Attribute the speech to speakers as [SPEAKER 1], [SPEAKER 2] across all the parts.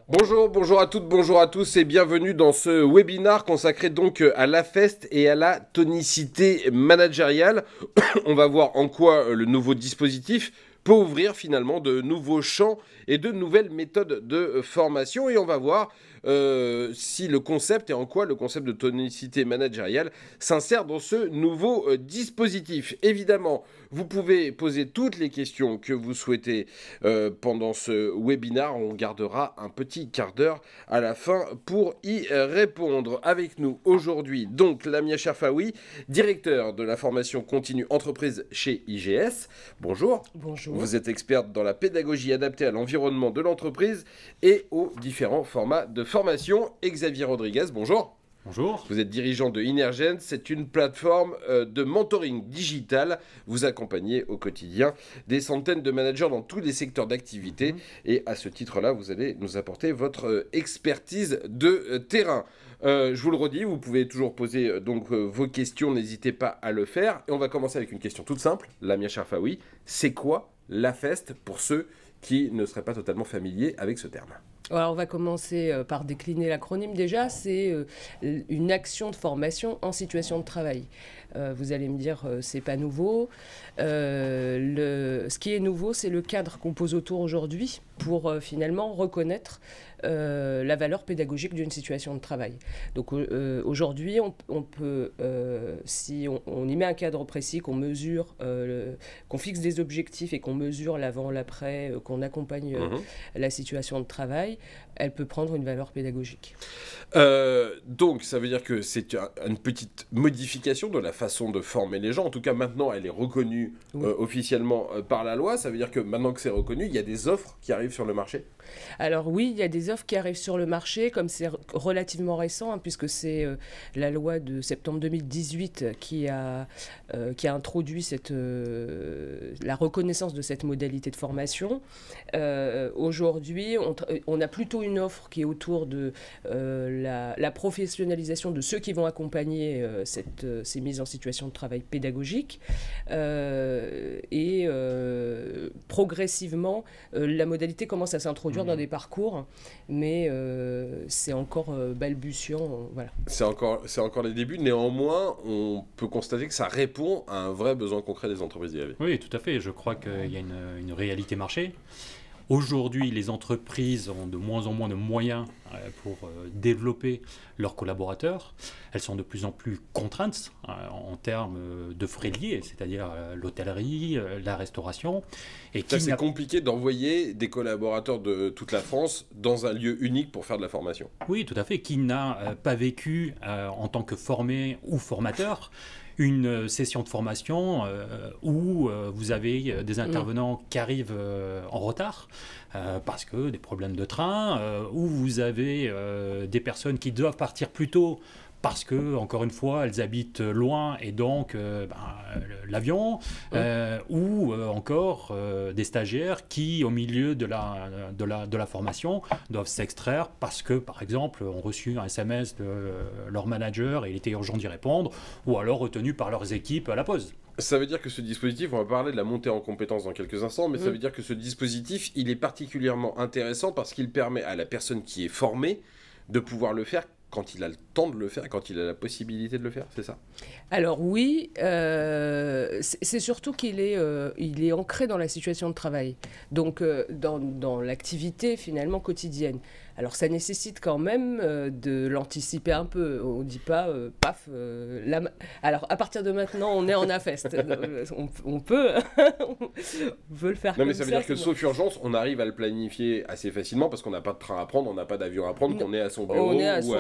[SPEAKER 1] Bonjour, bonjour à toutes, bonjour à tous et bienvenue dans ce webinaire consacré donc à l'AFEST et à la tonicité managériale. On va voir en quoi le nouveau dispositif peut ouvrir finalement de nouveaux champs et de nouvelles méthodes de formation et on va voir si le concept et en quoi le concept de tonicité managériale s'insère dans ce nouveau dispositif. Évidemment, vous pouvez poser toutes les questions que vous souhaitez pendant ce webinaire. On gardera un petit quart d'heure à la fin pour y répondre. Avec nous aujourd'hui, donc, Lamia Cherfaoui, directeur de la formation continue entreprise chez IGS. Bonjour.
[SPEAKER 2] Bonjour.
[SPEAKER 1] Vous êtes experte dans la pédagogie adaptée à l'environnement de l'entreprise et aux différents formats de formation. Et Xavier Rodriguez, bonjour.
[SPEAKER 3] Bonjour.
[SPEAKER 1] Vous êtes dirigeant de Inergen, c'est une plateforme de mentoring digital. Vous accompagnez au quotidien des centaines de managers dans tous les secteurs d'activité. Et à ce titre-là, vous allez nous apporter votre expertise de terrain. Je vous le redis, vous pouvez toujours poser vos questions, n'hésitez pas à le faire. Et on va commencer avec une question toute simple. Lamia Cherfaoui, c'est quoi l'AFEST pour ceux qui ne seraient pas totalement familiers avec ce terme?
[SPEAKER 2] Alors, on va commencer par décliner l'acronyme déjà. C'est une action de formation en situation de travail. Vous allez me dire, c'est pas nouveau. Ce qui est nouveau, c'est le cadre qu'on pose autour aujourd'hui pour finalement reconnaître la valeur pédagogique d'une situation de travail. Donc aujourd'hui, on peut, si on y met un cadre précis, qu'on mesure, qu'on fixe des objectifs et qu'on mesure l'avant, l'après, qu'on accompagne la situation de travail, elle peut prendre une valeur pédagogique.
[SPEAKER 1] Donc ça veut dire que c'est une petite modification de la façon de former les gens. En tout cas, maintenant, elle est reconnue officiellement par la loi. Ça veut dire que maintenant que c'est reconnu, il y a des offres qui arrivent sur le marché?
[SPEAKER 2] Alors oui, il y a des offres qui arrivent sur le marché, comme c'est relativement récent, hein, puisque c'est la loi de septembre 2018 qui a introduit la reconnaissance de cette modalité de formation. Aujourd'hui, on a plutôt une offre qui est autour de la professionnalisation de ceux qui vont accompagner ces mises en situation de travail pédagogique. Progressivement, la modalité commence à s'introduire dans des parcours, mais c'est encore balbutiant. Voilà.
[SPEAKER 1] C'est encore les débuts. Néanmoins, on peut constater que ça répond à un vrai besoin concret des entreprises d'IAV.
[SPEAKER 3] Oui, tout à fait. Je crois qu'il y a une réalité marché. Aujourd'hui, les entreprises ont de moins en moins de moyens pour développer leurs collaborateurs. Elles sont de plus en plus contraintes en termes de frais liés, c'est-à-dire l'hôtellerie, la restauration.
[SPEAKER 1] C'est compliqué d'envoyer des collaborateurs de toute la France dans un lieu unique pour faire de la formation.
[SPEAKER 3] Oui, tout à fait. Qui n'a pas vécu en tant que formé ou formateur une session de formation où vous avez des intervenants qui arrivent en retard parce que des problèmes de train, où vous avez des personnes qui doivent partir plus tôt parce que, encore une fois, elles habitent loin et donc l'avion, ou encore des stagiaires qui, au milieu de la formation, doivent s'extraire parce que, par exemple, ont reçu un SMS de leur manager et il était urgent d'y répondre, ou alors retenus par leurs équipes à la pause.
[SPEAKER 1] Ça veut dire que ce dispositif, on va parler de la montée en compétences dans quelques instants, mais ça veut dire que ce dispositif, il est particulièrement intéressant parce qu'il permet à la personne qui est formée de pouvoir le faire quand il a le temps de le faire, quand il a la possibilité de le faire, c'est ça?
[SPEAKER 2] Alors oui, c'est surtout qu'il est ancré dans la situation de travail, donc dans l'activité finalement quotidienne. Alors ça nécessite quand même de l'anticiper un peu. On ne dit pas, paf, alors à partir de maintenant on est en AFEST. on peut le faire.
[SPEAKER 1] Non mais ça veut dire que sauf urgence, on arrive à le planifier assez facilement parce qu'on n'a pas de train à prendre, on n'a pas d'avion à prendre, qu'on est à son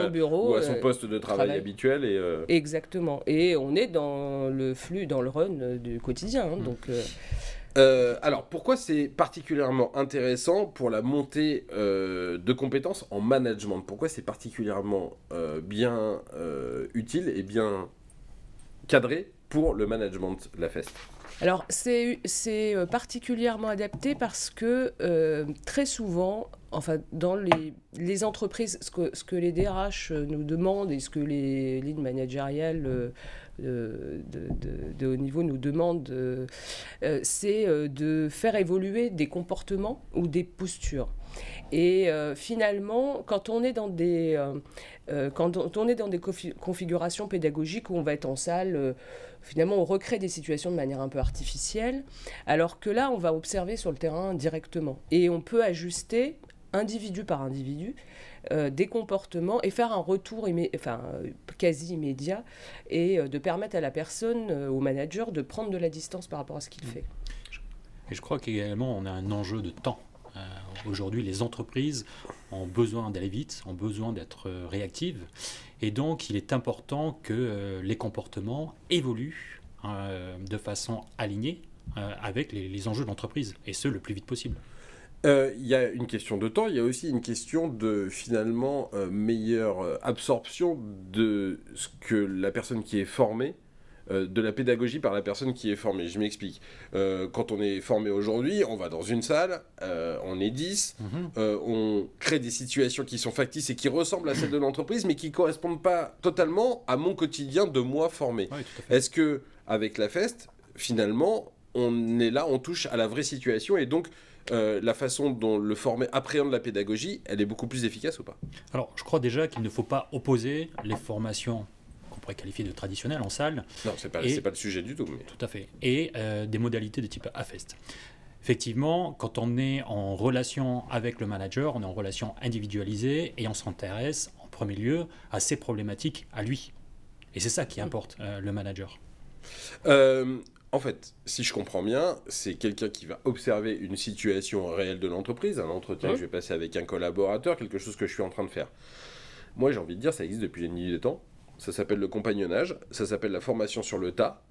[SPEAKER 1] bureau, ou à son poste de travail habituel.
[SPEAKER 2] Exactement. Et on est dans le flux, dans le run du quotidien. Hein, donc...
[SPEAKER 1] alors, pourquoi c'est particulièrement intéressant pour la montée de compétences en management? Pourquoi c'est particulièrement bien utile et bien cadré pour le management, l'AFEST?
[SPEAKER 2] Alors, c'est particulièrement adapté parce que très souvent, enfin, dans les entreprises, ce que les DRH nous demandent et ce que les lignes managériales de haut niveau nous demandent, c'est de faire évoluer des comportements ou des postures. Et finalement, quand on est dans des configurations pédagogiques où on va être en salle, finalement, on recrée des situations de manière un peu artificielle, alors que là, on va observer sur le terrain directement. Et on peut ajuster, individu par individu, des comportements et faire un retour quasi immédiat et de permettre à la personne, au manager, de prendre de la distance par rapport à ce qu'il fait.
[SPEAKER 3] Et je crois qu'également, on a un enjeu de temps. Aujourd'hui, les entreprises ont besoin d'aller vite, ont besoin d'être réactives. Et donc, il est important que les comportements évoluent de façon alignée avec les enjeux de l'entreprise, et ce, le plus vite possible.
[SPEAKER 1] Il y a une question de temps, il y a aussi une question de, finalement, meilleure absorption de ce que la personne qui est formée, de la pédagogie par la personne qui est formée. Je m'explique. Quand on est formé aujourd'hui, on va dans une salle, on est 10, on crée des situations qui sont factices et qui ressemblent à celles de l'entreprise, mais qui ne correspondent pas totalement à mon quotidien de moi formé.
[SPEAKER 3] Oui, tout à fait.
[SPEAKER 1] Est-ce que avec la FEST, finalement, on est là, on touche à la vraie situation et donc la façon dont le formé appréhende la pédagogie, elle est beaucoup plus efficace ou pas?
[SPEAKER 3] Alors, je crois déjà qu'il ne faut pas opposer les formations qu'on pourrait qualifier de traditionnelles en salle.
[SPEAKER 1] Non, c'est pas le sujet du tout. Mais...
[SPEAKER 3] Tout à fait. Et des modalités de type AFEST. Effectivement, quand on est en relation avec le manager, on est en relation individualisée et on s'intéresse en premier lieu à ses problématiques à lui. Et c'est ça qui importe, le manager.
[SPEAKER 1] En fait, si je comprends bien, c'est quelqu'un qui va observer une situation réelle de l'entreprise, un entretien que je vais passer avec un collaborateur, quelque chose que je suis en train de faire. Moi, j'ai envie de dire, ça existe depuis une nuit des temps. Ça s'appelle le compagnonnage, ça s'appelle la formation sur le tas.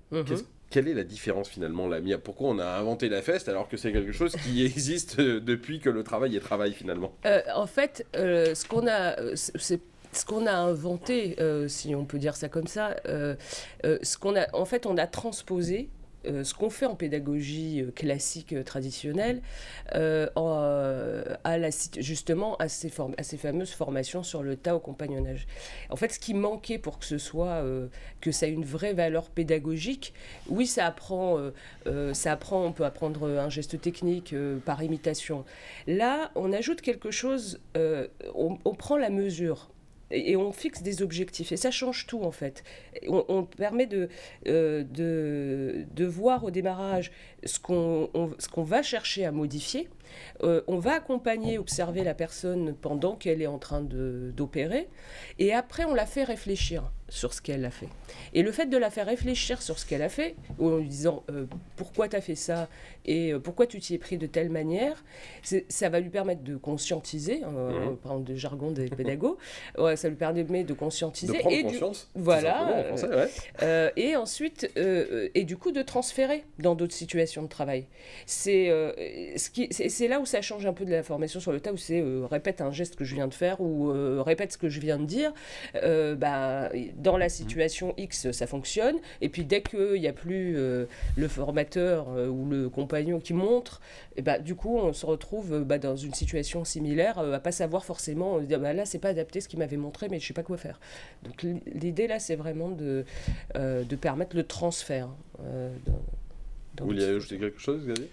[SPEAKER 1] Quelle est la différence finalement, Lamia? Pourquoi on a inventé la FEST alors que c'est quelque chose qui existe depuis que le travail est travail finalement?
[SPEAKER 2] En fait, ce qu'on a inventé, si on peut dire ça comme ça, en fait, on a transposé ce qu'on fait en pédagogie classique traditionnelle justement à ces fameuses formations sur le tas au compagnonnage. En fait, ce qui manquait pour que que ça ait une vraie valeur pédagogique, oui, ça apprend, on peut apprendre un geste technique par imitation. Là, on ajoute quelque chose, on prend la mesure. Et on fixe des objectifs. Et ça change tout, en fait. On permet de voir au démarrage ce qu'on va chercher à modifier. On va accompagner, observer la personne pendant qu'elle est en train d'opérer. Et après, on la fait réfléchir sur ce qu'elle a fait. Et le fait de la faire réfléchir sur ce qu'elle a fait, en lui disant pourquoi tu as fait ça et pourquoi tu t'y es pris de telle manière, ça va lui permettre de conscientiser, par exemple, le jargon des pédagogues, ça lui permet de conscientiser.
[SPEAKER 1] De prendre conscience.
[SPEAKER 2] Voilà.
[SPEAKER 1] En français, ouais.
[SPEAKER 2] Et ensuite, et du coup, de transférer dans d'autres situations de travail. C'est là où ça change un peu de la formation sur le tas, où c'est répète un geste que je viens de faire ou répète ce que je viens de dire. Dans la situation X, ça fonctionne. Et puis dès qu'il n'y a plus le formateur ou le compagnon qui montre, du coup, on se retrouve dans une situation similaire, à pas savoir forcément, dire, là, c'est pas adapté ce qu'il m'avait montré, mais je sais pas quoi faire. Donc l'idée là, c'est vraiment de permettre le transfert.
[SPEAKER 1] Vous vouliez ajouter quelque chose, Xavier?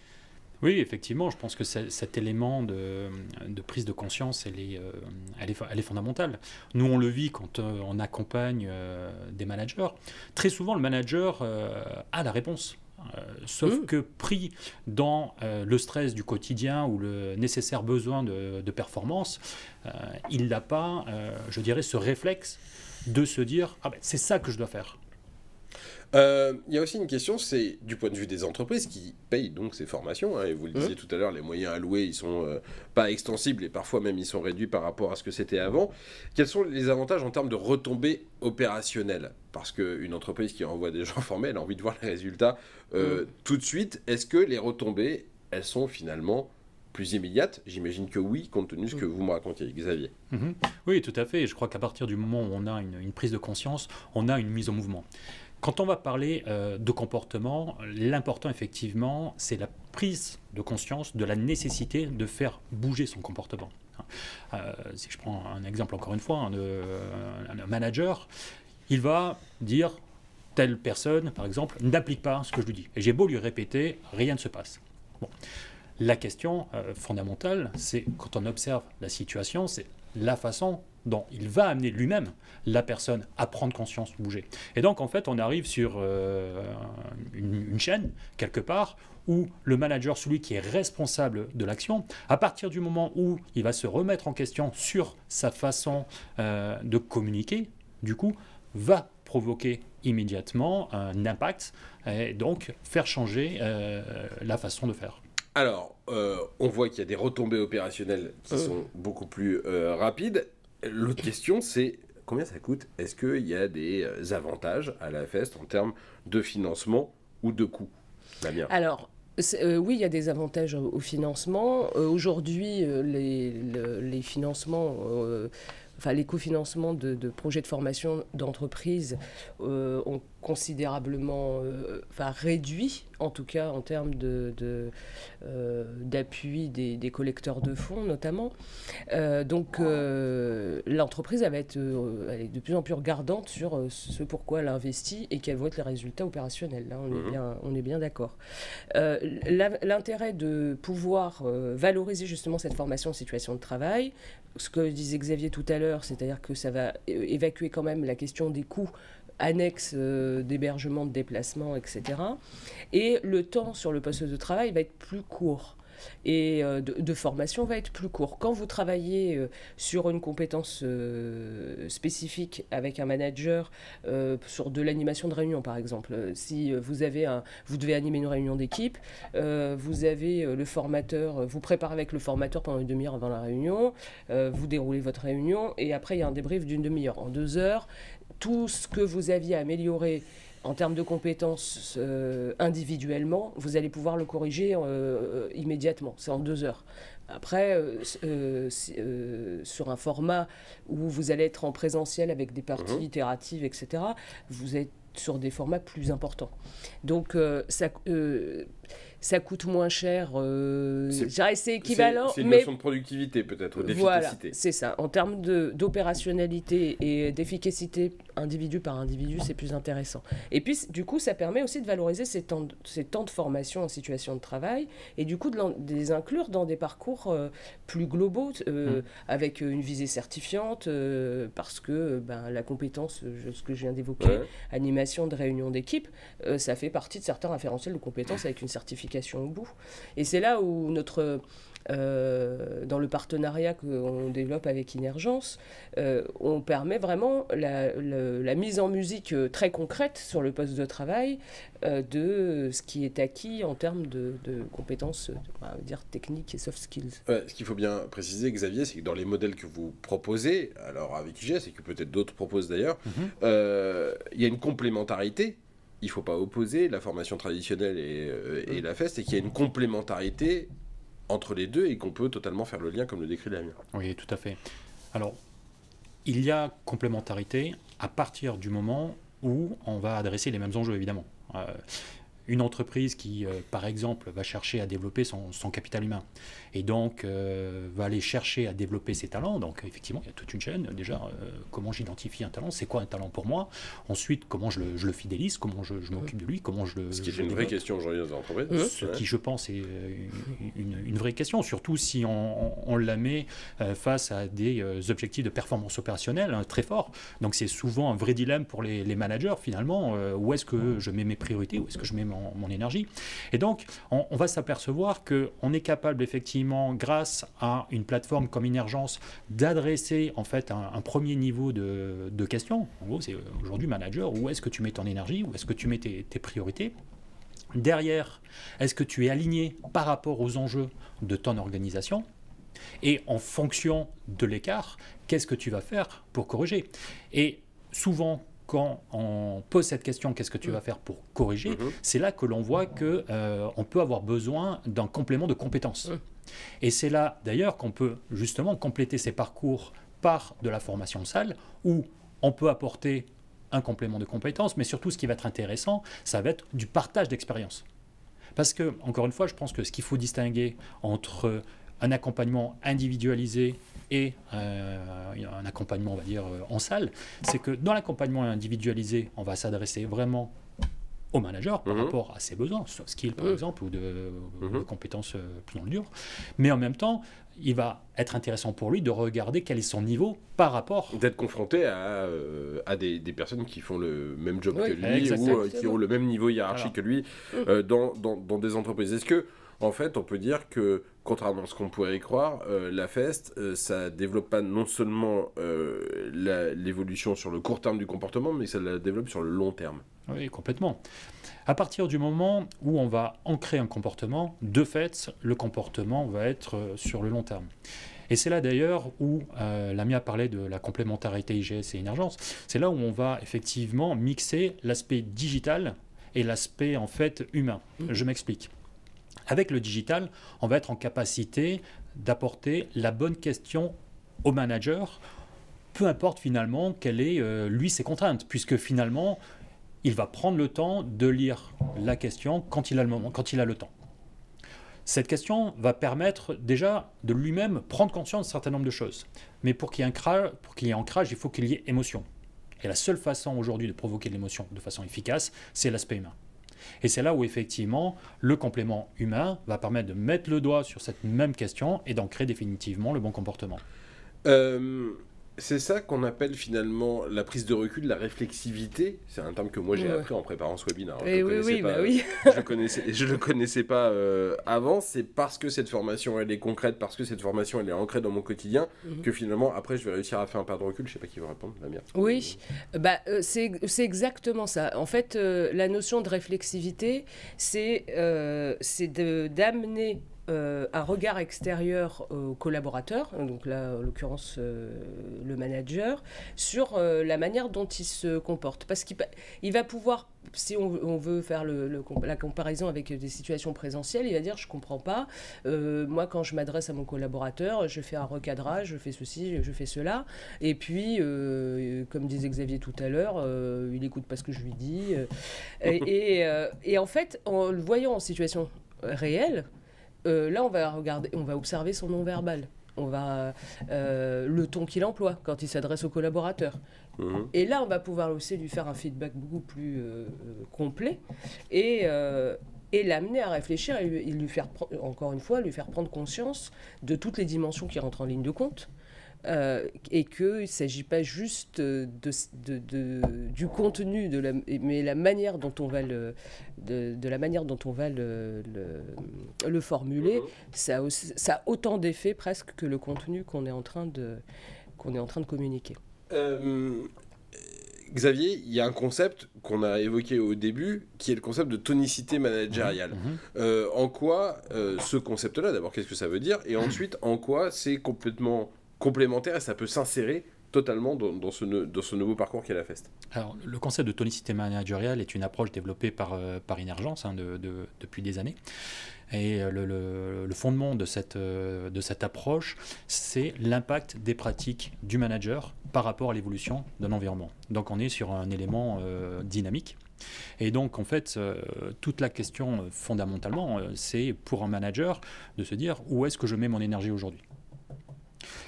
[SPEAKER 3] Oui, effectivement, je pense que cet élément de prise de conscience, elle est fondamentale. Nous, on le vit quand on accompagne des managers. Très souvent, le manager a la réponse. Sauf que pris dans le stress du quotidien ou le nécessaire besoin de performance, il n'a pas, je dirais, ce réflexe de se dire « Ah ben, c'est ça que je dois faire ».
[SPEAKER 1] Il y a aussi une question, c'est du point de vue des entreprises qui payent donc ces formations, et vous le disiez tout à l'heure, les moyens alloués, ils sont pas extensibles et parfois même ils sont réduits par rapport à ce que c'était avant. Quels sont les avantages en termes de retombées opérationnelles? Parce qu'une entreprise qui envoie des gens formés, elle a envie de voir les résultats tout de suite. Est-ce que les retombées, elles sont finalement plus immédiates? J'imagine que oui, compte tenu de ce que vous me racontiez, Xavier.
[SPEAKER 3] Oui, tout à fait. Je crois qu'à partir du moment où on a une prise de conscience, on a une mise en mouvement. Quand on va parler de comportement, l'important effectivement, c'est la prise de conscience de la nécessité de faire bouger son comportement. Si je prends un exemple encore une fois, un manager, il va dire telle personne, par exemple, n'applique pas ce que je lui dis. Et j'ai beau lui répéter, rien ne se passe. Bon. La question fondamentale, c'est quand on observe la situation, c'est la façon dont il va amener lui-même la personne à prendre conscience, bouger. Et donc, en fait, on arrive sur une chaîne, quelque part, où le manager, celui qui est responsable de l'action, à partir du moment où il va se remettre en question sur sa façon de communiquer, du coup, va provoquer immédiatement un impact et donc faire changer la façon de faire.
[SPEAKER 1] Alors, on voit qu'il y a des retombées opérationnelles qui sont beaucoup plus rapides. L'autre question, c'est combien ça coûte? Est-ce qu'il y a des avantages à la FEST en termes de financement ou de coûts?
[SPEAKER 2] Alors, oui, il y a des avantages au financement. Aujourd'hui, les financements, les cofinancements de projets de formation d'entreprise ont considérablement réduit, en tout cas en termes d'appui des collecteurs de fonds notamment. Donc l'entreprise elle est de plus en plus regardante sur ce pourquoi elle investit et quels vont être les résultats opérationnels. Là, on est bien d'accord. L'intérêt de pouvoir valoriser justement cette formation en situation de travail, ce que disait Xavier tout à l'heure, c'est-à-dire que ça va évacuer quand même la question des coûts annexes d'hébergement, de déplacement, etc. Et le temps sur le poste de travail va être plus court. Et de formation va être plus court. Quand vous travaillez sur une compétence spécifique avec un manager, sur de l'animation de réunion par exemple, si vous devez animer une réunion d'équipe, vous avez le formateur, vous préparez avec le formateur pendant une demi-heure avant la réunion, vous déroulez votre réunion et après il y a un débrief d'une demi-heure. En 2 heures, tout ce que vous aviez amélioré en termes de compétences individuellement, vous allez pouvoir le corriger immédiatement. C'est en 2 heures. Après, sur un format où vous allez être en présentiel avec des parties itératives, etc., vous êtes sur des formats plus importants. Donc, ça coûte moins cher. C'est équivalent.
[SPEAKER 1] C'est une notion de productivité, peut-être, d'efficacité.
[SPEAKER 2] Voilà, c'est ça. En termes d'opérationnalité et d'efficacité, individu par individu, c'est plus intéressant. Et puis, du coup, ça permet aussi de valoriser ces temps de formation en situation de travail et du coup de les inclure dans des parcours plus globaux, avec une visée certifiante, parce que la compétence, ce que je viens d'évoquer, animation de réunion d'équipe, ça fait partie de certains référentiels de compétences avec une certification au bout. Et c'est là où dans le partenariat qu'on développe avec Inergence, on permet vraiment la mise en musique très concrète sur le poste de travail de ce qui est acquis en termes de compétences techniques et soft skills.
[SPEAKER 1] Ce qu'il faut bien préciser, Xavier, c'est que dans les modèles que vous proposez, alors avec IGS et que peut-être d'autres proposent d'ailleurs, il y a une complémentarité. Il ne faut pas opposer la formation traditionnelle et la FEST, et qu'il y a une complémentarité entre les deux et qu'on peut totalement faire le lien comme le décrit Damien.
[SPEAKER 3] Oui, tout à fait. Alors, il y a complémentarité à partir du moment où on va adresser les mêmes enjeux, évidemment. Une entreprise qui, par exemple, va chercher à développer son capital humain et donc va aller chercher à développer ses talents. Donc, effectivement, il y a toute une chaîne. Déjà, comment j'identifie un talent? C'est quoi un talent pour moi? Ensuite, comment je le fidélise? Comment je m'occupe de lui? Comment je le
[SPEAKER 1] Ce qui est une vraie question aujourd'hui dans les entreprises.
[SPEAKER 3] Ce qui, je pense, est une vraie question, surtout si on la met face à des objectifs de performance opérationnelle très forts. Donc, c'est souvent un vrai dilemme pour les managers, finalement. Où est-ce que je mets mes priorités? Où est-ce que je mets mon énergie? Et donc, on va s'apercevoir qu'on est capable, effectivement, grâce à une plateforme comme Inergence, d'adresser en fait un premier niveau de questions. En gros, c'est aujourd'hui manager, où est-ce que tu mets ton énergie? Où est-ce que tu mets tes priorités? Derrière, est-ce que tu es aligné par rapport aux enjeux de ton organisation? Et en fonction de l'écart, qu'est-ce que tu vas faire pour corriger? Et souvent, quand on pose cette question, qu'est-ce que tu vas faire pour corriger, c'est là que l'on voit qu'on peut avoir besoin d'un complément de compétences. Et c'est là d'ailleurs qu'on peut justement compléter ces parcours par de la formation salle, où on peut apporter un complément de compétences, mais surtout ce qui va être intéressant, ça va être du partage d'expérience. Parce que, encore une fois, je pense que ce qu'il faut distinguer entre un accompagnement individualisé et un accompagnement, on va dire, en salle, c'est que dans l'accompagnement individualisé, on va s'adresser vraiment au manager par rapport à ses besoins, soft skills par exemple, ou de compétences plus dans le dur. Mais en même temps, il va être intéressant pour lui de regarder quel est son niveau par rapport...
[SPEAKER 1] D'être confronté à des personnes qui font le même job que lui,
[SPEAKER 3] exactement.
[SPEAKER 1] ou qui ont le même niveau hiérarchique que lui dans des entreprises. Est-ce que, en fait, on peut dire que, contrairement à ce qu'on pourrait y croire, la FEST, ça développe pas non seulement l'évolution sur le court terme du comportement, mais ça la développe sur le long terme?
[SPEAKER 3] Oui, complètement. À partir du moment où on va ancrer un comportement, de fait, le comportement va être sur le long terme. Et c'est là d'ailleurs où Lamia parlait de la complémentarité IGS et Énergence. C'est là où on va effectivement mixer l'aspect digital et l'aspect en fait humain. Je m'explique. Avec le digital, on va être en capacité d'apporter la bonne question au manager, peu importe finalement quelles est lui ses contraintes, puisque finalement il va prendre le temps de lire la question quand il a le moment, quand il a le temps. Cette question va permettre déjà de lui-même prendre conscience d'un certain nombre de choses. Mais pour qu'il y ait ancrage, il faut qu'il y ait émotion. Et la seule façon aujourd'hui de provoquer de l'émotion de façon efficace, c'est l'aspect humain. Et c'est là où effectivement le complément humain va permettre de mettre le doigt sur cette même question et d'ancrer définitivement le bon comportement.
[SPEAKER 1] C'est ça qu'on appelle finalement la prise de recul, la réflexivité. C'est un terme que moi j'ai appris en préparant ce webinaire.
[SPEAKER 2] Je
[SPEAKER 1] le connaissais pas avant. C'est parce que cette formation elle est concrète, parce que cette formation elle est ancrée dans mon quotidien, que finalement après je vais réussir à faire un pas de recul. Je sais pas qui va répondre, Lamia.
[SPEAKER 2] Oui, c'est exactement ça. En fait, la notion de réflexivité, c'est d'amener un regard extérieur au collaborateur, donc là en l'occurrence le manager, sur la manière dont il se comporte. Parce qu'il va pouvoir, si on veut faire la comparaison avec des situations présentielles, il va dire je comprends pas, moi quand je m'adresse à mon collaborateur, je fais un recadrage, je fais ceci, je fais cela, et puis comme disait Xavier tout à l'heure, il écoute pas ce que je lui dis, et en fait en le voyant en situation réelle, là, on va observer son non-verbal. Le ton qu'il emploie quand il s'adresse au collaborateur. Et là, on va pouvoir aussi lui faire un feedback beaucoup plus complet et l'amener à réfléchir et lui faire, encore une fois, lui faire prendre conscience de toutes les dimensions qui rentrent en ligne de compte. Et qu'il ne s'agit pas juste du contenu, mais la manière dont on va le formuler, ça a autant d'effets presque que le contenu qu'on est en train de communiquer.
[SPEAKER 1] Xavier, il y a un concept qu'on a évoqué au début, qui est le concept de tonicité managériale. En quoi ce concept-là, d'abord, qu'est-ce que ça veut dire? Et ensuite, en quoi c'est complètement complémentaire et ça peut s'insérer totalement dans ce nouveau parcours qu'est la FEST?
[SPEAKER 3] Alors, le concept de tonicité managériale est une approche développée par Énergence depuis des années. Et le fondement de cette approche, c'est l'impact des pratiques du manager par rapport à l'évolution d'un environnement. Donc on est sur un élément dynamique. Et donc en fait, toute la question fondamentalement, c'est pour un manager de se dire où est-ce que je mets mon énergie aujourd'hui.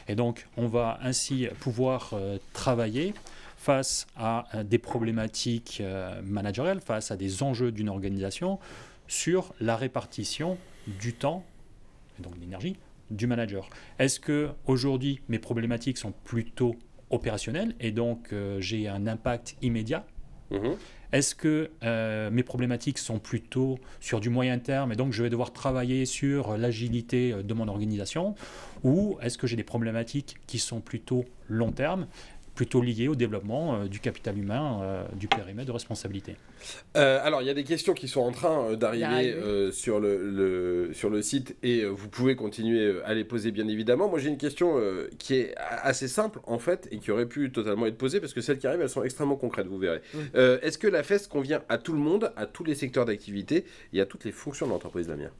[SPEAKER 3] Et donc, on va ainsi pouvoir travailler face à des problématiques managériales, face à des enjeux d'une organisation, sur la répartition du temps, et donc de l'énergie, du manager. Est-ce qu'aujourd'hui, mes problématiques sont plutôt opérationnelles et donc j'ai un impact immédiat ? Est-ce que mes problématiques sont plutôt sur du moyen terme et donc je vais devoir travailler sur l'agilité de mon organisation? Ou est-ce que j'ai des problématiques qui sont plutôt long terme, plutôt liées au développement du capital humain, du périmètre de responsabilité?
[SPEAKER 1] Alors, il y a des questions qui sont en train d'arriver sur le site et vous pouvez continuer à les poser bien évidemment. Moi, j'ai une question qui est assez simple en fait et qui aurait pu totalement être posée parce que celles qui arrivent, elles sont extrêmement concrètes, vous verrez. Est-ce que la FEST convient à tout le monde, à tous les secteurs d'activité et à toutes les fonctions de l'entreprise, Lamia?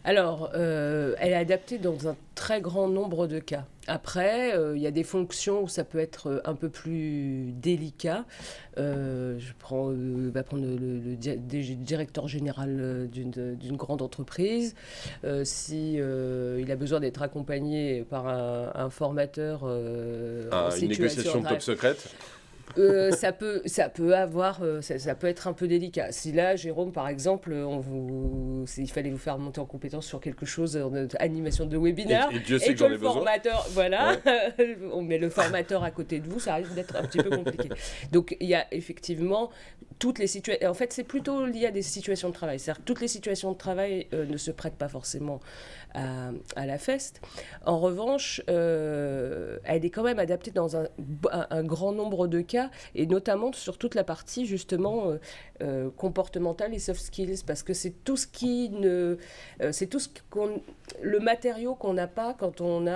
[SPEAKER 2] Alors, elle est adaptée dans un très grand nombre de cas. Après, il y a des fonctions où ça peut être un peu plus délicat. Va prendre le directeur général d'une grande entreprise. Si il a besoin d'être accompagné par un formateur en
[SPEAKER 1] Une négociation top secrète.
[SPEAKER 2] ça peut être un peu délicat. Si là, Jérôme, par exemple, il fallait vous faire monter en compétence sur quelque chose, en animation de webinaire,
[SPEAKER 1] et Dieu sait que j'en ai besoin.
[SPEAKER 2] Formateur, voilà, ouais. On met le formateur à côté de vous, ça risque d'être un petit peu compliqué. Donc, il y a effectivement toutes les situations. En fait, c'est plutôt lié à des situations de travail. C'est-à-dire que toutes les situations de travail ne se prêtent pas forcément à la FEST. En revanche, elle est quand même adaptée dans un grand nombre de cas, et notamment sur toute la partie justement comportementale et soft skills, parce que c'est tout ce le matériau qu'on n'a pas quand on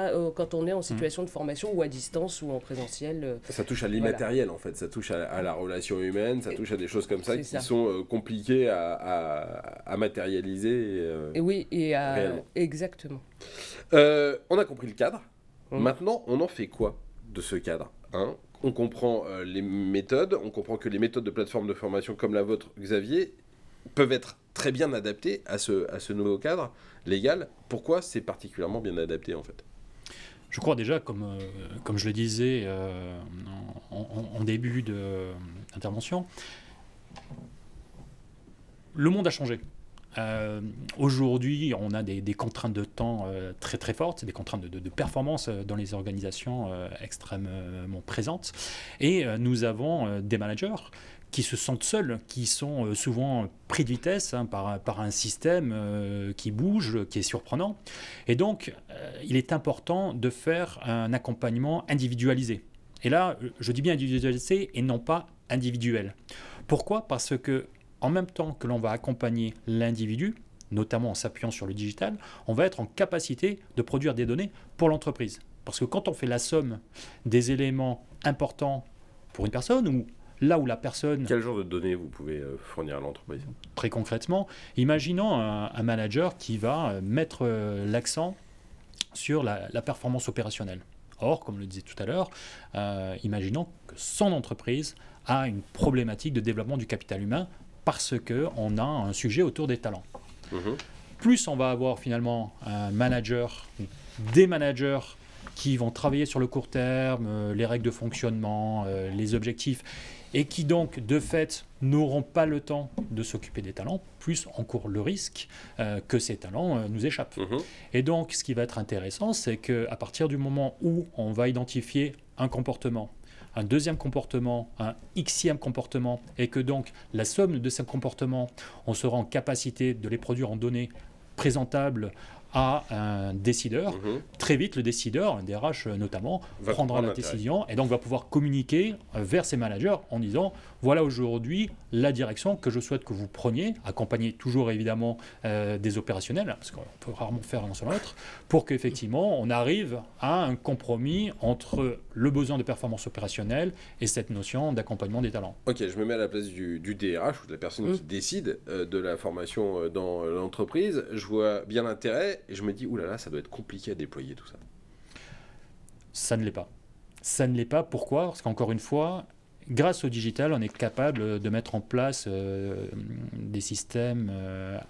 [SPEAKER 2] est en situation de formation ou à distance ou en présentiel.
[SPEAKER 1] Ça touche à l'immatériel, voilà. En fait, ça touche à la relation humaine, ça touche à des choses comme ça sont compliquées à matérialiser.
[SPEAKER 2] Exactement.
[SPEAKER 1] On a compris le cadre. Maintenant, on en fait quoi de ce cadre, hein? On comprend les méthodes, on comprend que les méthodes de plateforme de formation comme la vôtre, Xavier, peuvent être très bien adaptées à ce nouveau cadre légal. Pourquoi c'est particulièrement bien adapté, en fait ?
[SPEAKER 3] Je crois déjà, comme je le disais en début d'intervention, le monde a changé. Aujourd'hui, on a des contraintes de temps très très fortes, des contraintes de performance dans les organisations extrêmement présentes. Et nous avons des managers qui se sentent seuls, qui sont souvent pris de vitesse par un système qui bouge, qui est surprenant. Et donc, il est important de faire un accompagnement individualisé. Et là, je dis bien individualisé et non pas individuel. Pourquoi ? Parce que en même temps que l'on va accompagner l'individu, notamment en s'appuyant sur le digital, on va être en capacité de produire des données pour l'entreprise. Parce que quand on fait la somme des éléments importants pour une personne, ou là où la personne...
[SPEAKER 1] Quel genre de données vous pouvez fournir à l'entreprise ?
[SPEAKER 3] Très concrètement, imaginons un manager qui va mettre l'accent sur la performance opérationnelle. Or, comme le disait tout à l'heure, imaginons que son entreprise a une problématique de développement du capital humain parce qu'on a un sujet autour des talents. Plus on va avoir finalement un manager, des managers qui vont travailler sur le court terme, les règles de fonctionnement, les objectifs, et qui donc de fait n'auront pas le temps de s'occuper des talents, plus on court le risque que ces talents nous échappent. Et donc ce qui va être intéressant, c'est qu'à partir du moment où on va identifier un comportement, un deuxième comportement, un xème comportement, et que donc la somme de ces comportements, on sera en capacité de les produire en données présentables à un décideur. Très vite, le décideur, un DRH notamment, prendra la décision et donc va pouvoir communiquer vers ses managers en disant voilà aujourd'hui la direction que je souhaite que vous preniez, accompagné toujours évidemment des opérationnels, parce qu'on peut rarement faire l'un sur l'autre, pour qu'effectivement on arrive à un compromis entre le besoin de performance opérationnelle et cette notion d'accompagnement des talents.
[SPEAKER 1] Ok, je me mets à la place du DRH ou de la personne qui décide de la formation dans l'entreprise. Je vois bien l'intérêt. Et je me dis, oulala, ça doit être compliqué à déployer tout ça.
[SPEAKER 3] Ça ne l'est pas. Ça ne l'est pas. Pourquoi ? Parce qu'encore une fois, grâce au digital, on est capable de mettre en place des systèmes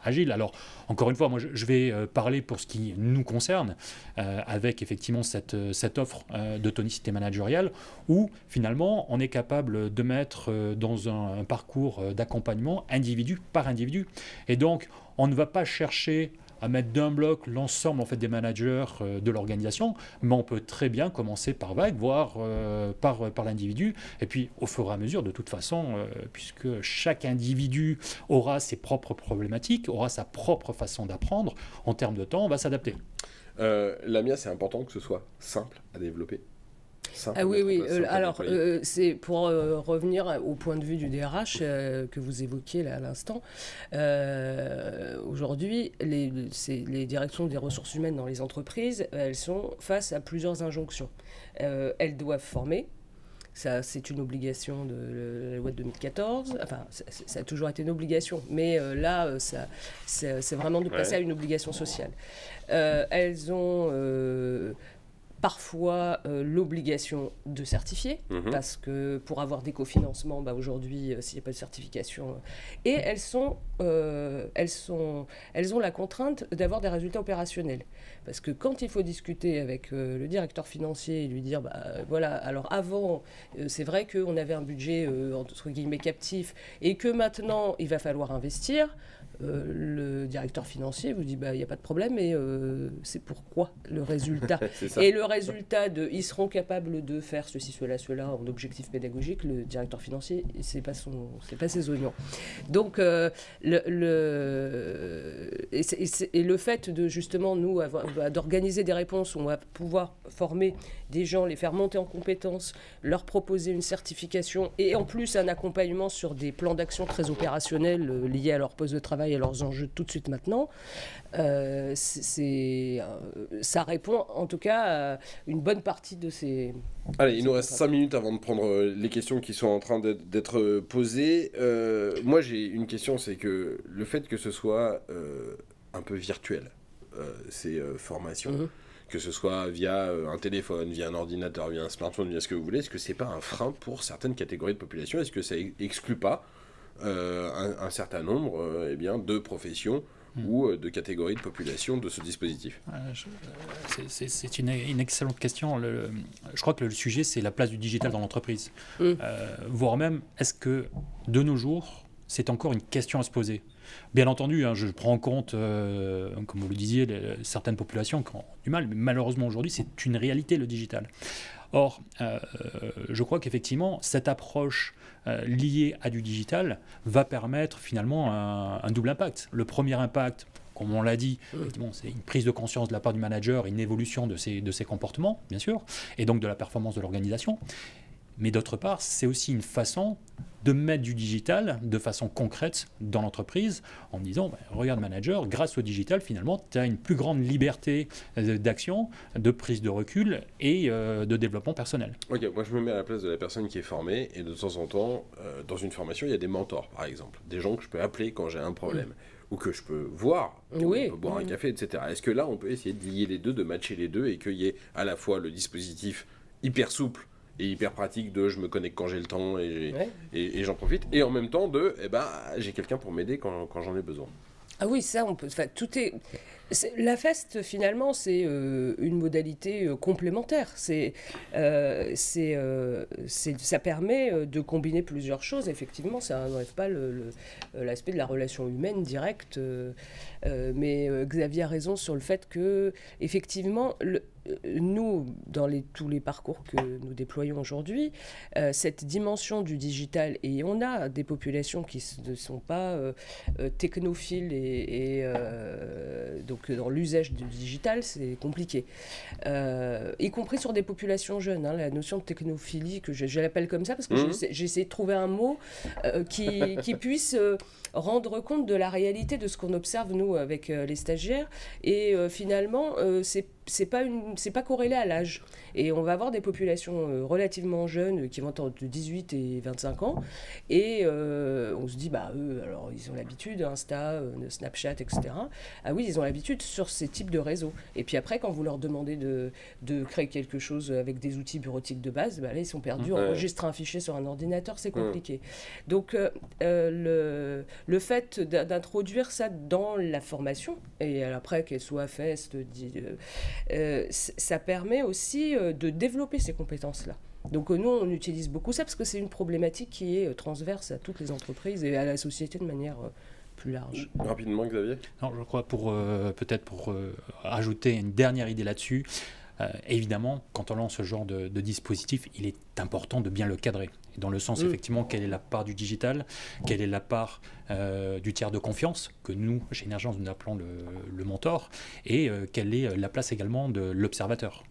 [SPEAKER 3] agiles. Alors, encore une fois, moi, je vais parler pour ce qui nous concerne, avec effectivement cette offre de tonicité managériale, où finalement, on est capable de mettre dans un parcours d'accompagnement individu par individu. Et donc, on ne va pas chercher à mettre d'un bloc l'ensemble en fait, des managers de l'organisation, mais on peut très bien commencer par vague, voire par l'individu, et puis au fur et à mesure, de toute façon, puisque chaque individu aura ses propres problématiques, aura sa propre façon d'apprendre, en termes de temps, on va s'adapter.
[SPEAKER 1] Lamia, c'est important que ce soit simple à développer.
[SPEAKER 2] Oui. Alors, c'est pour revenir au point de vue du DRH que vous évoquiez là à l'instant. Aujourd'hui, les directions des ressources humaines dans les entreprises, elles sont face à plusieurs injonctions. Elles doivent former, Ça, c'est une obligation de la loi de 2014. Enfin, ça a toujours été une obligation, mais là, c'est vraiment de passer à une obligation sociale. Elles ont parfois l'obligation de certifier, parce que pour avoir des cofinancements, aujourd'hui, s'il n'y a pas de certification, et elles ont la contrainte d'avoir des résultats opérationnels. Parce que quand il faut discuter avec le directeur financier et lui dire, voilà, alors avant, c'est vrai qu'on avait un budget entre guillemets captif, et que maintenant, il va falloir investir, le directeur financier vous dit il n'y a pas de problème, mais c'est pourquoi le résultat et le résultat ils seront capables de faire ceci, cela en objectif pédagogique. Le directeur financier, c'est pas ses oignons. Donc et le fait de justement nous d'organiser des réponses où on va pouvoir former des gens, les faire monter en compétences, leur proposer une certification et en plus un accompagnement sur des plans d'action très opérationnels liés à leur poste de travail et à leurs enjeux tout de suite maintenant, ça répond en tout cas à une bonne partie de ces...
[SPEAKER 1] Allez, il nous reste 5 minutes avant de prendre les questions qui sont en train d'être posées. Moi j'ai une question, c'est que le fait que ce soit un peu virtuel, ces formations, que ce soit via un téléphone, via un ordinateur, via un smartphone, via ce que vous voulez, est-ce que c'est pas un frein pour certaines catégories de population? Est-ce que ça exclut pas un certain nombre de professions ou de catégories de population de ce dispositif?
[SPEAKER 3] C'est une excellente question. Je crois que le sujet, c'est la place du digital dans l'entreprise. Voire même, est-ce que de nos jours, c'est encore une question à se poser? Bien entendu, je prends en compte, comme vous le disiez, certaines populations qui ont du mal, mais malheureusement aujourd'hui, c'est une réalité, le digital. Or, je crois qu'effectivement, cette approche liée à du digital va permettre finalement un double impact. Le premier impact, comme on l'a dit, c'est une prise de conscience de la part du manager, une évolution de ses comportements, bien sûr, et donc de la performance de l'organisation. Mais d'autre part, c'est aussi une façon de mettre du digital de façon concrète dans l'entreprise en disant, regarde manager, grâce au digital, finalement, tu as une plus grande liberté d'action, de prise de recul et de développement personnel.
[SPEAKER 1] Ok, moi je me mets à la place de la personne qui est formée et de temps en temps, dans une formation, il y a des mentors, par exemple. Des gens que je peux appeler quand j'ai un problème. Ou que je peux voir, on peut boire un café, etc. Est-ce que là, on peut essayer de lier les deux, de matcher les deux et qu'il y ait à la fois le dispositif hyper souple et hyper pratique de je me connecte quand j'ai le temps et j'en profite, et en même temps de j'ai quelqu'un pour m'aider quand j'en ai besoin.
[SPEAKER 2] Ah oui, ça on peut. Enfin, la FEST finalement c'est une modalité complémentaire. Ça permet de combiner plusieurs choses. Effectivement, ça n'enlève pas l'aspect de la relation humaine directe. Mais Xavier a raison sur le fait que effectivement nous, dans tous les parcours que nous déployons aujourd'hui, cette dimension du digital, et on a des populations qui ne sont pas technophiles et donc dans l'usage du digital, c'est compliqué. Y compris sur des populations jeunes. La notion de technophilie, que je l'appelle comme ça, parce que j'ai essayé de trouver un mot qui puisse rendre compte de la réalité de ce qu'on observe, nous, avec les stagiaires. Et finalement, c'est pas corrélé à l'âge. Et on va avoir des populations relativement jeunes qui vont entre 18 et 25 ans. Et on se dit, eux, alors ils ont l'habitude, Insta, Snapchat, etc. Ah oui, ils ont l'habitude sur ces types de réseaux. Et puis après, quand vous leur demandez de créer quelque chose avec des outils bureautiques de base, là, ils sont perdus. Enregistrer un fichier sur un ordinateur, c'est compliqué. Donc, le fait d'introduire ça dans la formation, et après qu'elle soit FEST, ça permet aussi de développer ces compétences-là. Donc nous, on utilise beaucoup ça parce que c'est une problématique qui est transverse à toutes les entreprises et à la société de manière plus large.
[SPEAKER 1] Rapidement, Xavier ?
[SPEAKER 3] Non, je crois peut-être pour ajouter une dernière idée là-dessus, évidemment, quand on lance ce genre de dispositif, il est important de bien le cadrer. Dans le sens, effectivement, quelle est la part du digital, quelle est la part du tiers de confiance, que nous, chez Energence, nous appelons le mentor, et quelle est la place également de l'observateur.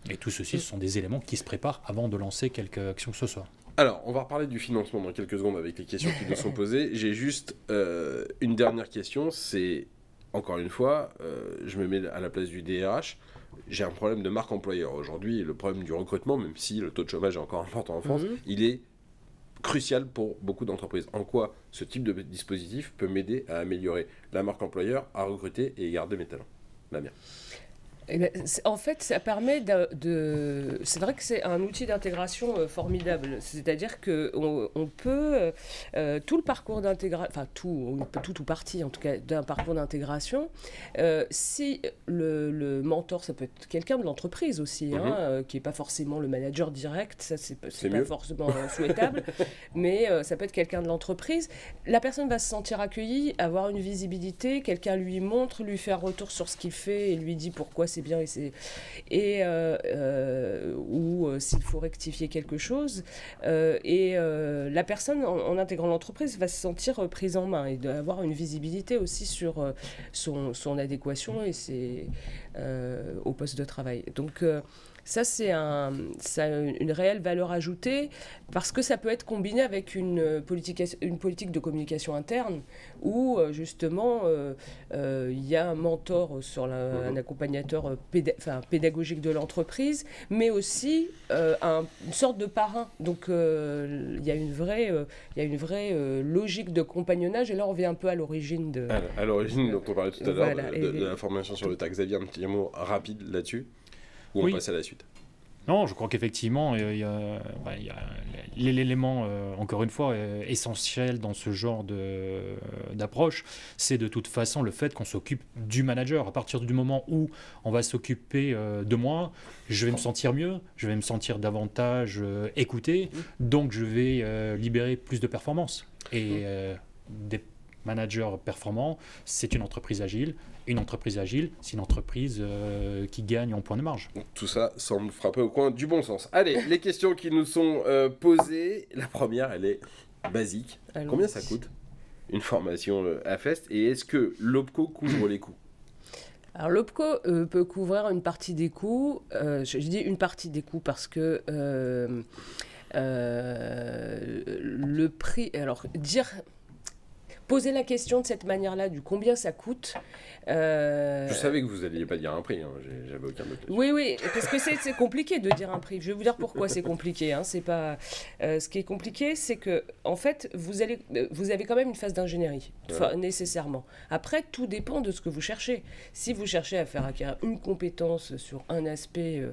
[SPEAKER 3] Et tout ceci, ce sont des éléments qui se préparent avant de lancer quelque action que ce soit.
[SPEAKER 1] Alors, on va reparler du financement dans quelques secondes avec les questions qui nous sont posées. J'ai juste une dernière question, c'est, encore une fois, je me mets à la place du DRH. j'ai un problème de marque employeur. Aujourd'hui, le problème du recrutement, même si le taux de chômage est encore important en France, il est crucial pour beaucoup d'entreprises. En quoi ce type de dispositif peut m'aider à améliorer la marque employeur, à recruter et garder mes talents? Damien.
[SPEAKER 2] En fait, ça permet c'est vrai que c'est un outil d'intégration formidable. C'est-à-dire qu'on peut, tout le parcours d'intégration, enfin tout ou partie en tout cas d'un parcours d'intégration, si le mentor, ça peut être quelqu'un de l'entreprise aussi, qui n'est pas forcément le manager direct, ça c'est pas forcément souhaitable, mais ça peut être quelqu'un de l'entreprise. La personne va se sentir accueillie, avoir une visibilité, quelqu'un lui montre, lui fait un retour sur ce qu'il fait et lui dit pourquoi c'est bien ou s'il faut rectifier quelque chose, la personne en intégrant l'entreprise va se sentir prise en main et d'avoir une visibilité aussi sur son adéquation et au poste de travail. Donc ça a une réelle valeur ajoutée parce que ça peut être combiné avec une politique de communication interne où justement il y a un mentor sur un accompagnateur pédagogique de l'entreprise, mais aussi une sorte de parrain. Donc il y a une vraie logique de compagnonnage et là on revient un peu à l'origine
[SPEAKER 1] à l'origine dont on parlait tout à l'heure, de la formation sur le tas. Xavier, un petit mot rapide là-dessus? Ou on passe à la suite?
[SPEAKER 3] Non, je crois qu'effectivement, il y a l'élément, encore une fois, essentiel dans ce genre d'approche, c'est de toute façon le fait qu'on s'occupe du manager. À partir du moment où on va s'occuper de moi, je vais me sentir mieux, je vais me sentir davantage écouté, donc je vais libérer plus de performance. Et des managers performants, c'est une entreprise agile. Une entreprise agile, c'est une entreprise qui gagne en point de marge.
[SPEAKER 1] Tout ça semble frapper au coin du bon sens. Allez, les questions qui nous sont posées. La première, elle est basique. Allons. Combien ça coûte une formation à Fest? Et est-ce que l'OPCO couvre les coûts?
[SPEAKER 2] Alors l'OPCO peut couvrir une partie des coûts. Je dis une partie des coûts parce que le prix... Alors, poser la question de cette manière-là, du combien ça coûte.
[SPEAKER 1] Je savais que vous n'alliez pas dire un prix, j'avais aucun doute.
[SPEAKER 2] Oui, parce que c'est compliqué de dire un prix. Je vais vous dire pourquoi c'est compliqué. C'est pas, ce qui est compliqué, c'est que en fait, vous avez quand même une phase d'ingénierie, nécessairement. Après, tout dépend de ce que vous cherchez. Si vous cherchez à faire acquérir une compétence sur un aspect,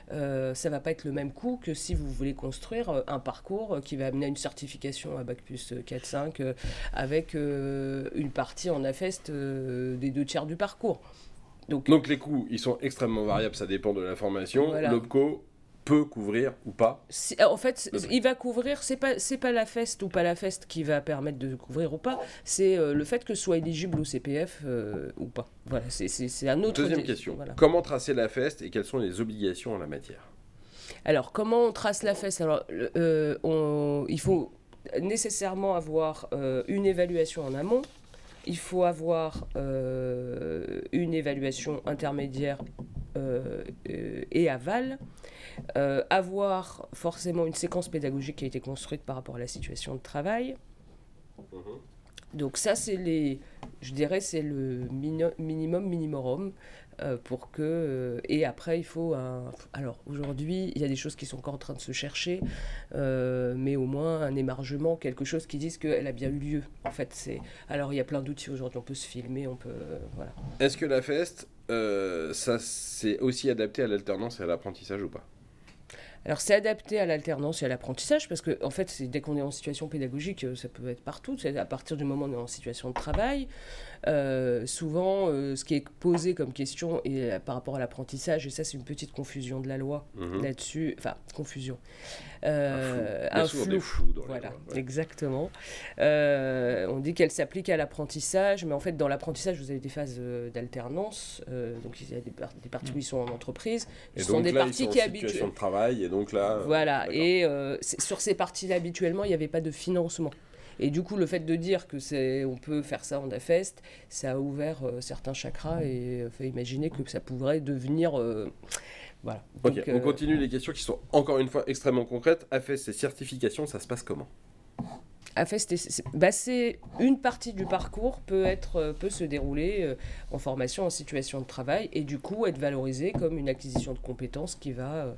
[SPEAKER 2] ça va pas être le même coût que si vous voulez construire un parcours qui va amener à une certification à Bac+4, 5, avec une partie en AFEST des 2/3 du parcours.
[SPEAKER 1] Donc les coûts, ils sont extrêmement variables, ça dépend de la formation. Voilà. L'OPCO peut couvrir ou pas?
[SPEAKER 2] En fait, il va couvrir, c'est pas l'AFEST ou pas l'AFEST qui va permettre de couvrir ou pas, c'est le fait que ce soit éligible au CPF ou pas. Voilà, c'est un autre...
[SPEAKER 1] Deuxième question, voilà. Comment tracer l'AFEST et quelles sont les obligations en la matière?
[SPEAKER 2] Alors, comment on trace l'AFEST? Alors, il faut nécessairement avoir une évaluation en amont, il faut avoir une évaluation intermédiaire et aval, avoir forcément une séquence pédagogique qui a été construite par rapport à la situation de travail. Donc ça, c'est le minimum pour que... et après, il faut alors, aujourd'hui, il y a des choses qui sont encore en train de se chercher, mais au moins un émargement, quelque chose qui dise qu'elle a bien eu lieu. En fait, alors, il y a plein d'outils aujourd'hui, on peut se filmer, on peut... voilà.
[SPEAKER 1] Est-ce que la FEST, ça c'est aussi adapté à l'alternance et à l'apprentissage ou pas?
[SPEAKER 2] Alors, c'est adapté à l'alternance et à l'apprentissage, parce que, en fait, dès qu'on est en situation pédagogique, ça peut être partout. C'est à partir du moment où on est en situation de travail. Souvent, ce qui est posé comme question et, par rapport à l'apprentissage, et ça, c'est une petite confusion de la loi là-dessus. Enfin, confusion.
[SPEAKER 1] Un flou dans
[SPEAKER 2] voilà,
[SPEAKER 1] la loi, ouais.
[SPEAKER 2] Exactement. On dit qu'elle s'applique à l'apprentissage, mais en fait, dans l'apprentissage, vous avez des phases d'alternance. Donc, il y a des parties où ils sont en entreprise.
[SPEAKER 1] Ce sont des parties qui habituent. Situation de travail, et donc là...
[SPEAKER 2] Voilà, et sur ces parties-là, habituellement, il n'y avait pas de financement. Et du coup, le fait de dire on peut faire ça en AFEST, ça a ouvert certains chakras et fait imaginer que ça pourrait devenir... voilà.
[SPEAKER 1] Donc, ok, on continue les questions qui sont encore une fois extrêmement concrètes. AFEST et certification, ça se passe comment?
[SPEAKER 2] c'est une partie du parcours peut se dérouler en formation en situation de travail et du coup être valorisée comme une acquisition de compétences qui va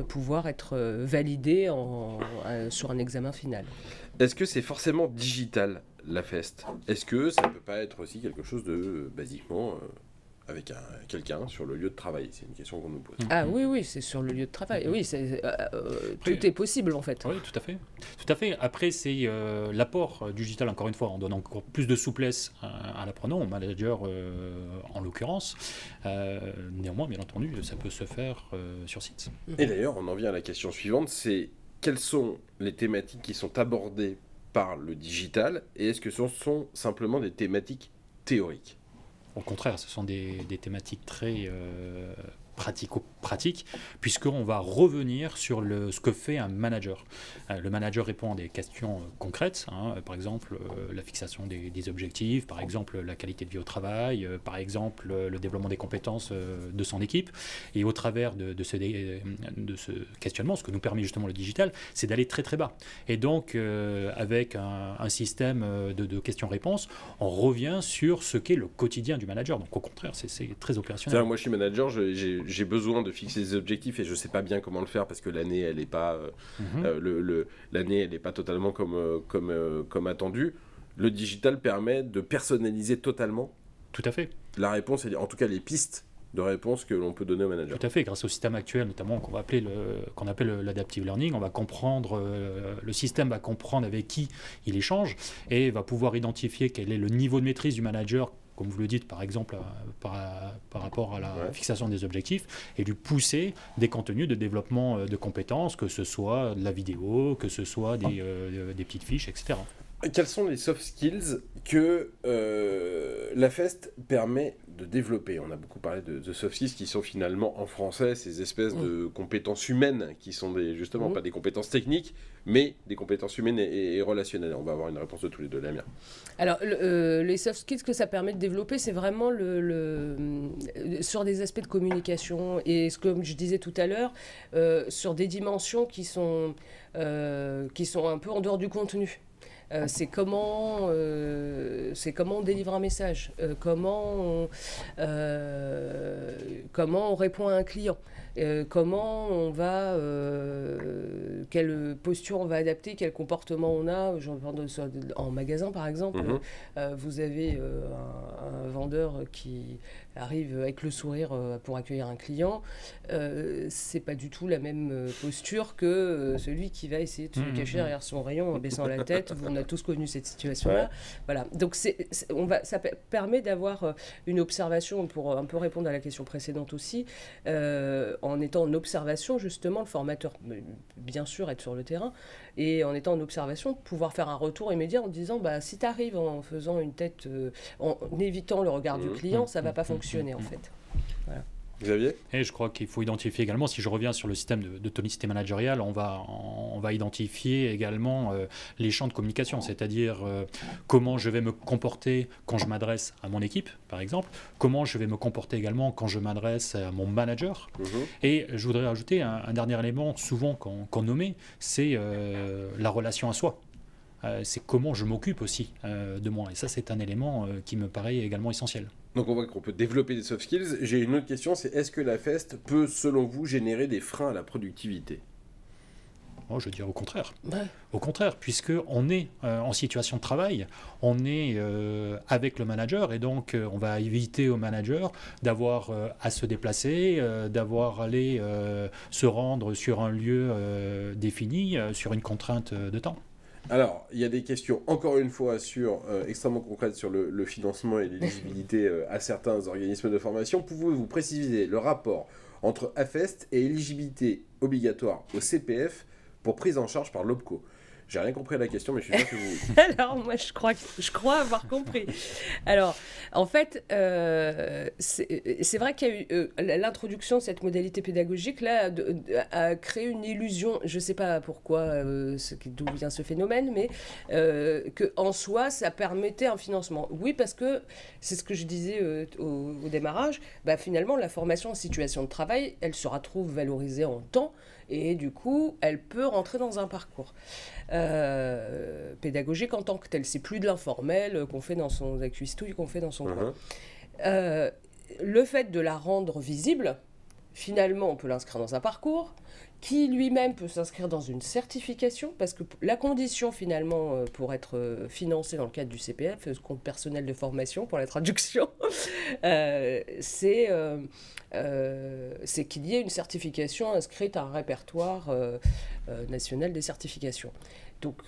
[SPEAKER 2] pouvoir être validée sur un examen final.
[SPEAKER 1] Est-ce que c'est forcément digital, la FEST? Est-ce que ça ne peut pas être aussi quelque chose de, basiquement, avec quelqu'un sur le lieu de travail? C'est une question qu'on nous pose.
[SPEAKER 2] Ah oui, c'est sur le lieu de travail. Oui, tout est possible en fait.
[SPEAKER 3] Oui, tout à fait. Tout à fait. Après, c'est l'apport digital, encore une fois, on donne encore plus de souplesse à l'apprenant, au manager en l'occurrence. Néanmoins, bien entendu, ça peut se faire sur site.
[SPEAKER 1] Et d'ailleurs, on en vient à la question suivante, c'est quelles sont les thématiques qui sont abordées par le digital et est-ce que ce sont simplement des thématiques théoriques?
[SPEAKER 3] Au contraire, ce sont des thématiques très pratico-pratiques, puisqu'on va revenir sur ce que fait un manager. Le manager répond à des questions concrètes, par exemple la fixation des objectifs, par exemple la qualité de vie au travail, par exemple le développement des compétences de son équipe. Et au travers de ce questionnement, ce que nous permet justement le digital, c'est d'aller très très bas. Et donc, avec un système de questions-réponses, on revient sur ce qu'est le quotidien du manager. Donc au contraire, c'est très opérationnel.
[SPEAKER 1] Moi, je suis manager, j'ai besoin de fixer des objectifs et je ne sais pas bien comment le faire parce que l'année, elle n'est pas, l'année, elle n'est pas totalement comme attendu. Le digital permet de personnaliser totalement.
[SPEAKER 3] Tout à fait.
[SPEAKER 1] La réponse, en tout cas les pistes de réponse que l'on peut donner au manager.
[SPEAKER 3] Tout à fait, grâce au système actuel, notamment qu'on appelle l'adaptive learning, on va comprendre, le système va comprendre avec qui il échange et va pouvoir identifier quel est le niveau de maîtrise du manager, comme vous le dites, par exemple, par rapport à la fixation des objectifs, et lui pousser des contenus de développement de compétences, que ce soit de la vidéo, que ce soit des petites fiches, etc.
[SPEAKER 1] Quels sont les soft skills que la FEST permet de développer? On a beaucoup parlé de soft skills qui sont finalement en français ces espèces de compétences humaines qui sont justement pas des compétences techniques mais des compétences humaines et relationnelles. On va avoir une réponse de tous les deux, la mienne.
[SPEAKER 2] Alors les soft skills que ça permet de développer, c'est vraiment sur des aspects de communication et comme je disais tout à l'heure, sur des dimensions qui sont un peu en dehors du contenu. C'est comment on délivre un message, comment on répond à un client, comment on va, quelle posture on va adapter, quel comportement on a. En magasin par exemple, vous avez un vendeur qui arrive avec le sourire pour accueillir un client, c'est pas du tout la même posture que celui qui va essayer de se cacher derrière son rayon en baissant la tête. On a tous connu cette situation-là. Ouais. Voilà. Donc ça permet d'avoir une observation, pour un peu répondre à la question précédente aussi, en étant en observation, justement, le formateur, bien sûr, être sur le terrain, et en étant en observation, pouvoir faire un retour immédiat en disant, si tu arrives en faisant une tête, en évitant le regard du client, ça va pas fonctionner en fait. Voilà.
[SPEAKER 1] Xavier ?
[SPEAKER 3] Et je crois qu'il faut identifier également, si je reviens sur le système de tonicité managériale, on va identifier également les champs de communication, c'est-à-dire comment je vais me comporter quand je m'adresse à mon équipe, par exemple, comment je vais me comporter également quand je m'adresse à mon manager. Et je voudrais ajouter un dernier élément, souvent qu'on nommait, c'est la relation à soi. C'est comment je m'occupe aussi de moi. Et ça, c'est un élément qui me paraît également essentiel.
[SPEAKER 1] Donc on voit qu'on peut développer des soft skills. J'ai une autre question, c'est est-ce que la FEST peut, selon vous, générer des freins à la productivité ?
[SPEAKER 3] Oh, je dirais au contraire.
[SPEAKER 2] Ouais.
[SPEAKER 3] Au contraire, puisqu'on est en situation de travail, on est avec le manager, et donc on va éviter au manager d'avoir à se déplacer, d'avoir à aller se rendre sur un lieu défini, sur une contrainte de temps.
[SPEAKER 1] Alors, il y a des questions, encore une fois, extrêmement concrètes sur le financement et l'éligibilité à certains organismes de formation. Pouvez-vous préciser le rapport entre AFEST et éligibilité obligatoire au CPF pour prise en charge par l'OPCO ? J'ai rien compris à la question, mais je suis sûr que vous...
[SPEAKER 2] Alors, moi, je crois avoir compris. Alors, en fait, c'est vrai qu'il y a eu l'introduction de cette modalité pédagogique-là a créé une illusion, je ne sais pas pourquoi, d'où vient ce phénomène, mais qu'en soi, ça permettait un financement. Oui, parce que, c'est ce que je disais au démarrage, finalement, la formation en situation de travail, elle se retrouve valorisée en temps, et du coup, elle peut rentrer dans un parcours. pédagogique en tant que tel. C'est plus de l'informel qu'on fait dans son cuistouille, qu'on fait dans son coin. Le fait de la rendre visible, finalement, on peut l'inscrire dans un parcours qui lui-même peut s'inscrire dans une certification, parce que la condition finalement pour être financé dans le cadre du CPF, le compte personnel de formation pour la traduction, c'est qu'il y ait une certification inscrite à un répertoire national des certifications. Donc,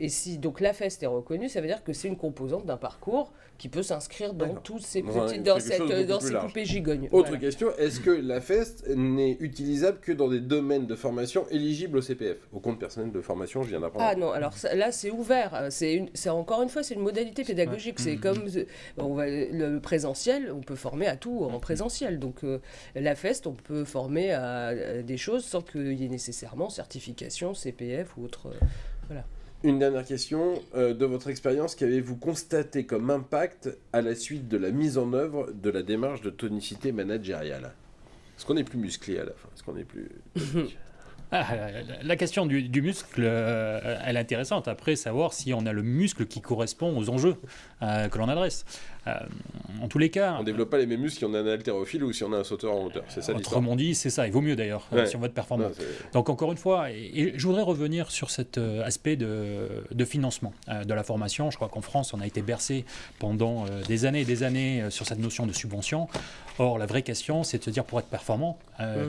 [SPEAKER 2] si donc l'AFEST est reconnue, ça veut dire que c'est une composante d'un parcours qui peut s'inscrire dans tous ces petits, dans ces poupées gigognes.
[SPEAKER 1] Autre question, est-ce que l'AFEST n'est utilisable que dans des domaines de formation éligibles au CPF, au compte personnel de formation, je viens d'apprendre.
[SPEAKER 2] Ah non, alors là c'est ouvert, c'est encore une fois c'est une modalité pédagogique, c'est comme le présentiel, on peut former à tout en présentiel, donc l'AFEST on peut former à des choses sans qu'il y ait nécessairement certification, CPF ou autre, voilà.
[SPEAKER 1] Une dernière question, de votre expérience, qu'avez-vous constaté comme impact à la suite de la mise en œuvre de la démarche de tonicité managériale ? Est-ce qu'on est plus musclé à la fin ? Est-ce qu'on est plus...
[SPEAKER 3] La question du muscle, elle est intéressante. Après, savoir si on a le muscle qui correspond aux enjeux que l'on adresse. En tous les cas...
[SPEAKER 1] On ne développe pas les mêmes muscles si on a un haltérophile ou si on a un sauteur en hauteur. C'est ça l'histoire.
[SPEAKER 3] Autrement dit, c'est ça. Il vaut mieux d'ailleurs, si on veut être performant. Donc encore une fois, et je voudrais revenir sur cet aspect de financement de la formation. Je crois qu'en France, on a été bercé pendant des années et des années sur cette notion de subvention. Or, la vraie question, c'est de se dire, pour être performant,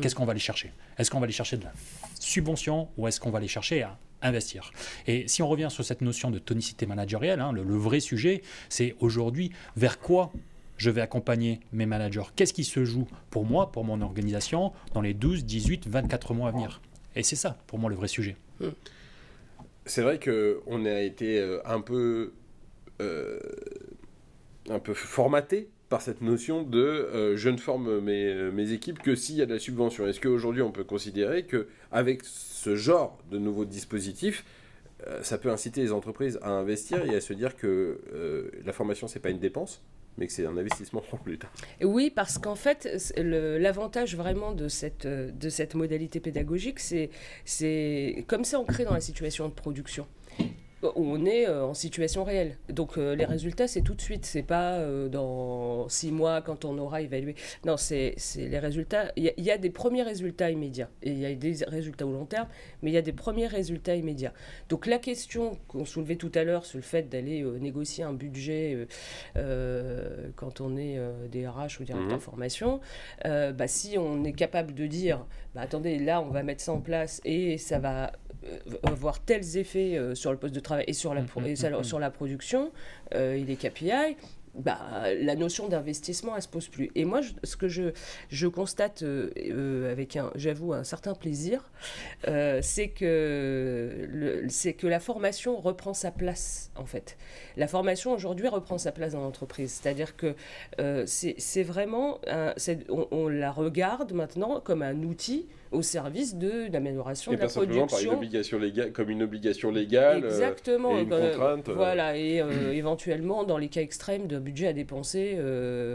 [SPEAKER 3] qu'est-ce qu'on va aller chercher ? Est-ce qu'on va aller chercher de la subvention ou est-ce qu'on va aller chercher à investir ? Et si on revient sur cette notion de tonicité managériale, le vrai sujet, c'est aujourd'hui vers quoi je vais accompagner mes managers. Qu'est-ce qui se joue pour moi, pour mon organisation, dans les 12, 18, 24 mois à venir ? Et c'est ça, pour moi, le vrai sujet.
[SPEAKER 1] C'est vrai qu'on a été un peu formaté par cette notion de je ne forme mes équipes que s'il y a de la subvention. Est-ce qu'aujourd'hui on peut considérer qu'avec ce genre de nouveaux dispositifs, ça peut inciter les entreprises à investir et à se dire que la formation c'est pas une dépense, mais que c'est un investissement pour l'État ?
[SPEAKER 2] Oui, parce qu'en fait, l'avantage vraiment de cette modalité pédagogique, c'est comme c'est ancré dans la situation de production. On est en situation réelle. Donc les résultats, c'est tout de suite. C'est pas dans 6 mois quand on aura évalué. Non, c'est les résultats. Il y a des premiers résultats immédiats. Et il y a des résultats au long terme, mais il y a des premiers résultats immédiats. Donc la question qu'on soulevait tout à l'heure sur le fait d'aller négocier un budget quand on est DRH ou directeur de formation, si on est capable de dire, attendez, là, on va mettre ça en place et ça va avoir tels effets sur le poste de travail et sur la production et les KPI, la notion d'investissement, elle ne se pose plus. Et moi, ce que je constate avec, j'avoue, un certain plaisir, c'est que la formation reprend sa place, en fait. La formation, aujourd'hui, reprend sa place dans l'entreprise. C'est-à-dire que c'est vraiment... on la regarde maintenant comme un outil au service de l'amélioration de la production. Et pas
[SPEAKER 1] simplement comme une obligation légale.
[SPEAKER 2] Exactement.
[SPEAKER 1] Et une contrainte.
[SPEAKER 2] Voilà, et éventuellement, dans les cas extrêmes, d'un budget à dépenser.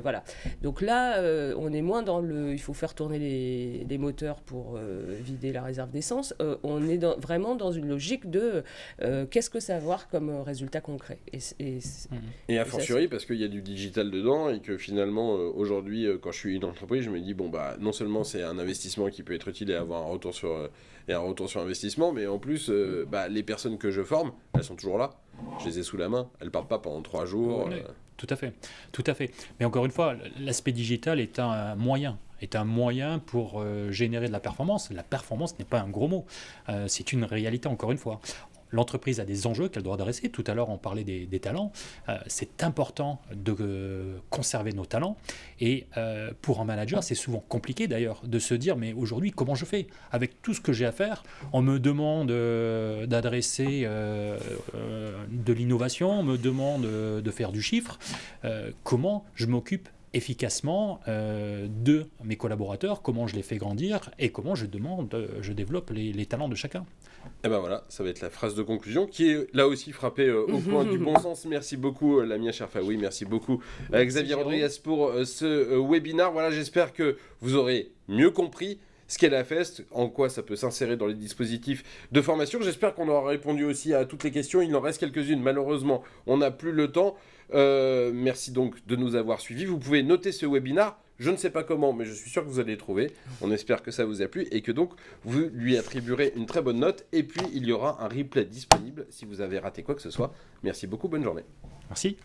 [SPEAKER 2] Voilà. Donc là, on est moins dans le... Il faut faire tourner les moteurs pour vider la réserve d'essence. On est vraiment dans une logique de qu'est-ce que ça va avoir comme résultat concret.
[SPEAKER 1] Et a fortiori, parce qu'il y a du digital dedans et que finalement, aujourd'hui, quand je suis une entreprise, je me dis, non seulement c'est un investissement qui peut être utile et avoir un retour sur investissement, mais en plus, les personnes que je forme, elles sont toujours là. Je les ai sous la main. Elles partent pas pendant 3 jours.
[SPEAKER 3] Tout à fait, tout à fait. Mais encore une fois, l'aspect digital est un moyen pour générer de la performance. La performance n'est pas un gros mot. C'est une réalité, encore une fois. L'entreprise a des enjeux qu'elle doit adresser. Tout à l'heure, on parlait des talents. C'est important de conserver nos talents. Et pour un manager, c'est souvent compliqué d'ailleurs de se dire, mais aujourd'hui, comment je fais ? Avec tout ce que j'ai à faire, on me demande d'adresser de l'innovation, on me demande de faire du chiffre. Comment je m'occupe efficacement de mes collaborateurs, comment je les fais grandir et comment je développe les talents de chacun.
[SPEAKER 1] Et voilà, ça va être la phrase de conclusion qui est là aussi frappée au point du bon sens. Merci beaucoup Lamia Cherfaoui, merci beaucoup Xavier Rodriguez pour ce webinaire. Voilà, j'espère que vous aurez mieux compris ce qu'est la FEST, en quoi ça peut s'insérer dans les dispositifs de formation. J'espère qu'on aura répondu aussi à toutes les questions. Il en reste quelques-unes, malheureusement, on n'a plus le temps. Merci donc de nous avoir suivis. Vous pouvez noter ce webinaire. Je ne sais pas comment, mais je suis sûr que vous allez le trouver. On espère que ça vous a plu et que donc vous lui attribuerez une très bonne note. Et puis, il y aura un replay disponible si vous avez raté quoi que ce soit. Merci beaucoup, bonne journée.
[SPEAKER 3] Merci.